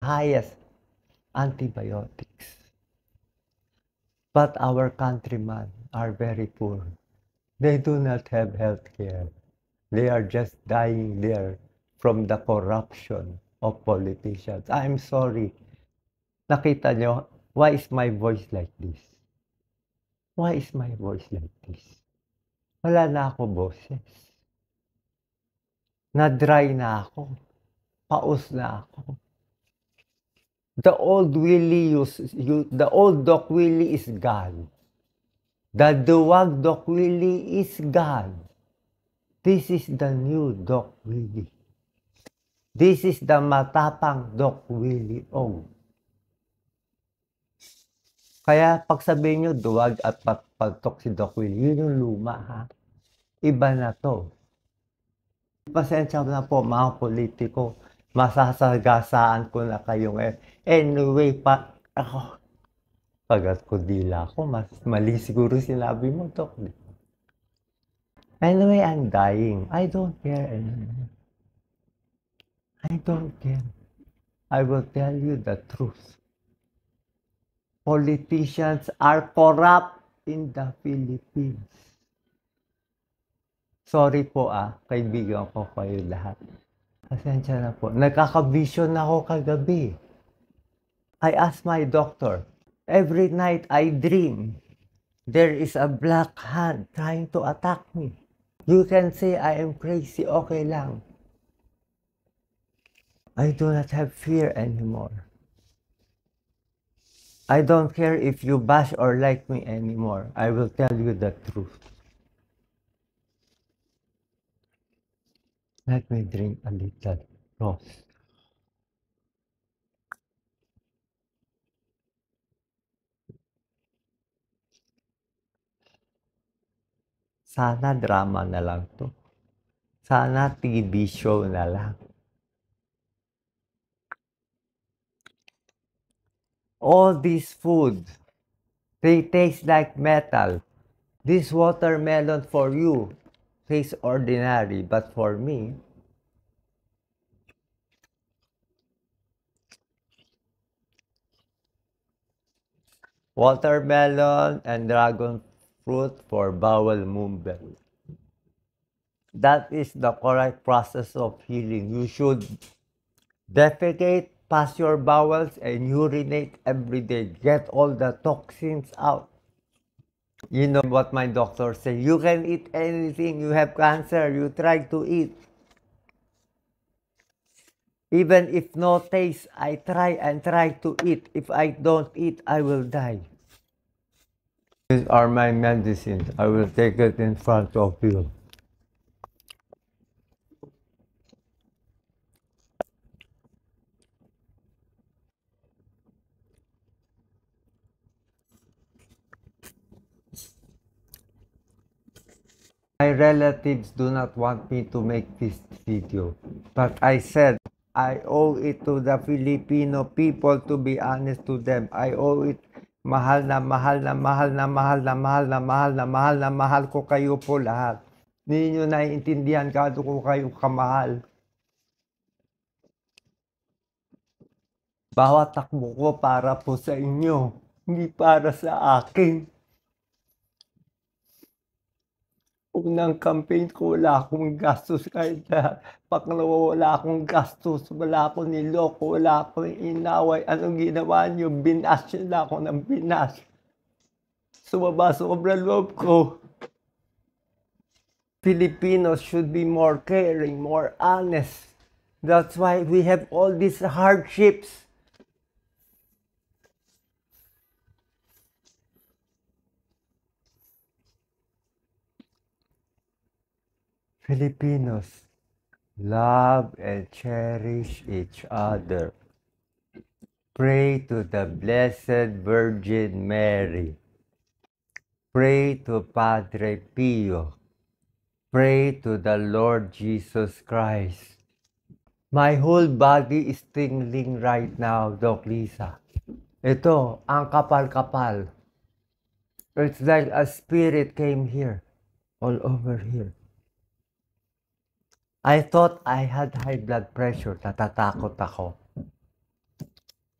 highest antibiotics. But our countrymen are very poor. They do not have health care. They are just dying there from the corruption of politicians. I'm sorry. Nakita nyo, why is my voice like this? Why is my voice like this? Wala na ako boses. Na-dry na ako. Paus na ako. The old Doc Willie is gone. The duwag Doc Willie is gone. This is the new Doc Willie. This is the matapang Doc Willie O. Kaya pag sabihin nyo, duwag at pagtok si Doc Willie, yun yung luma ha. Iba na to. Pasensya na po mga politiko. Masasagasaan ko na kayo ngayon. Anyway, ako, pagat ko dila ko, mali siguro sinabi mo, Doc. Anyway, I'm dying. I don't care anymore. I don't care. I will tell you the truth. Politicians are corrupt in the Philippines. Sorry po kaibigan ko kayo lahat. Pasensya na po. Nagkaka-vision ako kagabi. I asked my doctor, every night I dream, there is a black hand trying to attack me. You can say I am crazy, okay lang. I do not have fear anymore. I don't care if you bash or like me anymore. I will tell you the truth. Let me drink a little rose. Sana drama na lang to. Sana TV show na lang. All these food, they taste like metal. This watermelon for you tastes ordinary, but for me, watermelon and dragon fruit for bowel movement. That is the correct process of healing. You should defecate, pass your bowels, and urinate every day. Get all the toxins out. You know what my doctor said, you can eat anything, you have cancer, you try to eat. Even if no taste, I try and try to eat. If I don't eat, I will die. These are my medicines. I will take it in front of you. My relatives do not want me to make this video, but I said I owe it to the Filipino people to be honest to them. I owe it. Mahal na mahal na mahal na mahal na mahal na mahal na mahal na mahal ko kayo po lahat. Hindi nyo naiintindihan kado ko kayo kamahal. Bawat takbo ko para po sa inyo, hindi para sa akin. Unang campaign ko, wala akong gastos kahit na pangalawa, wala akong gastos, wala akong niloko, wala akong inaway. Anong ginawa nyo? Binas nyo ako ng binas. Sumaba sobrang loob ko. Filipinos should be more caring, more honest. That's why we have all these hardships. Filipinos, love and cherish each other. Pray to the Blessed Virgin Mary. Pray to Padre Pio. Pray to the Lord Jesus Christ. My whole body is tingling right now, Doc Lisa. Ito, ang kapal-kapal. It's like a spirit came here, all over here. I thought I had high blood pressure. Natatakot ako.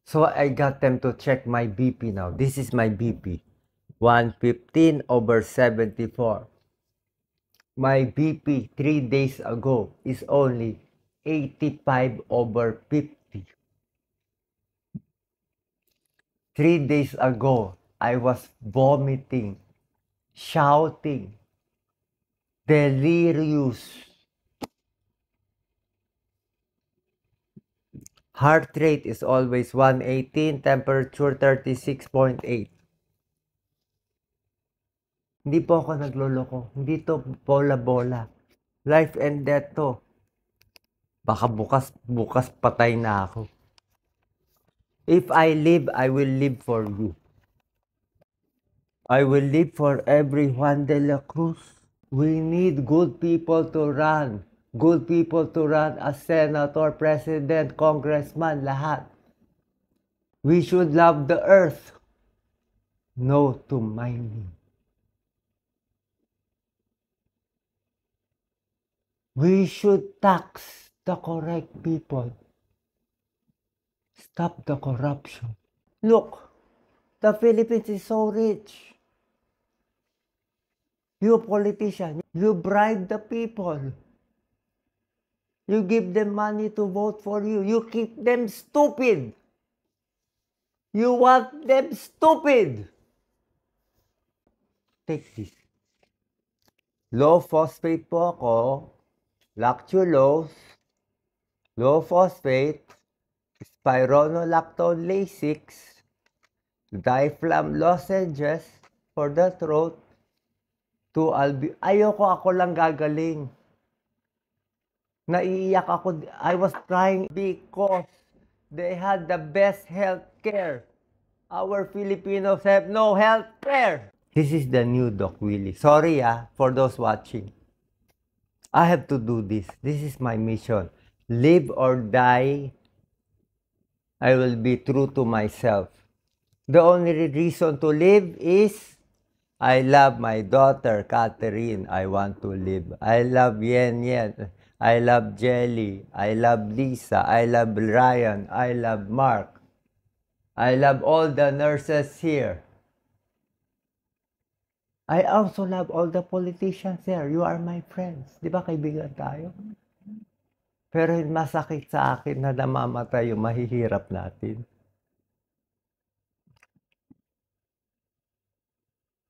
So I got them to check my BP now. This is my BP. 115/74. My BP 3 days ago is only 85/50. 3 days ago, I was vomiting, shouting, delirious. Heart rate is always 118, temperature 36.8. Hindi po ako nagloloko. Hindi to bola-bola. Life and death to. Baka bukas patay na ako. If I live, I will live for you. I will live for every Juan de la Cruz. We need good people to run. Good people to run as senator, president, congressman, lahat. We should love the earth. No to mining. We should tax the correct people. Stop the corruption. Look, the Philippines is so rich. You politician, you bribe the people. You give them money to vote for you. You keep them stupid. You want them stupid. Take this. Low phosphate po ako. Lactulose. Low phosphate. Spironolactone Lasix. Diaphragm lozenges for the throat. Ayoko ako lang gagaling. Naiiyak ako. I was crying because they had the best health care. Our Filipinos have no health care. This is the new Doc Willie. Sorry for those watching. I have to do this. This is my mission. Live or die, I will be true to myself. The only reason to live is I love my daughter, Catherine. I want to live. I love Yen Yen. I love Jelly. I love Lisa. I love Ryan. I love Mark. I love all the nurses here. I also love all the politicians here. You are my friends. Di ba kaibigan tayo? Pero masakit sa akin na namamatay yung mahihirap natin.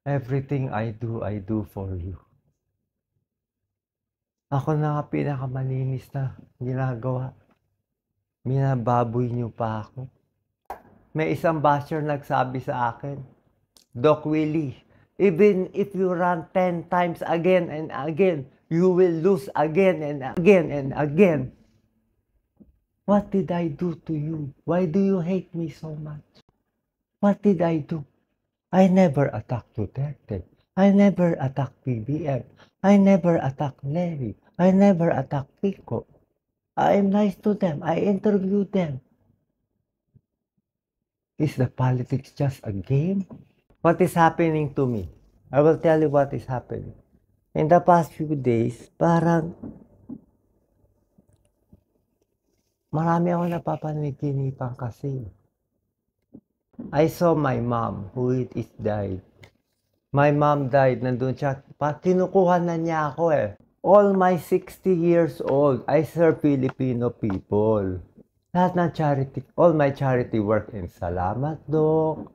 Everything I do for you. Ako na nga pinakamalinis na ginagawa. Minababoy niyo pa ako. May isang basher nagsabi sa akin, Doc Willie, even if you run 10 times again and again, you will lose again and again and again. What did I do to you? Why do you hate me so much? What did I do? I never attacked Duterte. I never attacked PBM. I never attacked Larry. I never attacked Pico. I am nice to them. I interview them. Is the politics just a game? What is happening to me? I will tell you what is happening. In the past few days, parang marami ako napapaniginipan kasi. I saw my mom who is died. My mom died, nandun siya, tinukuha na niya ako eh. All my 60 years old, I serve Filipino people. Lahat ng charity, all my charity work in Salamat Doc,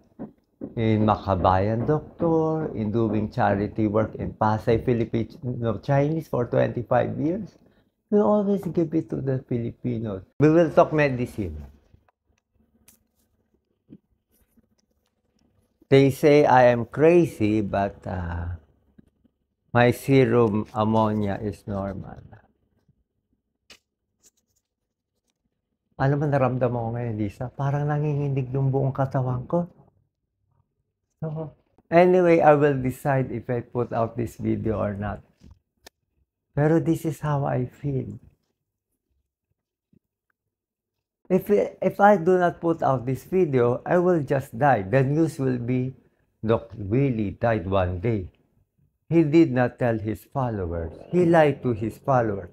in Makabayan Doctor, in doing charity work in Pasay Filipino Chinese for 25 years. We always give it to the Filipinos. We will talk medicine. They say I am crazy, but my serum ammonia is normal. Ano ba naramdaman ko ngayon, Lisa? Parang nanginginig yung buong katawan ko. So, anyway, I will decide if I put out this video or not. Pero this is how I feel. If I do not put out this video, I will just die. The news will be, Doc Willie died one day. He did not tell his followers. He lied to his followers.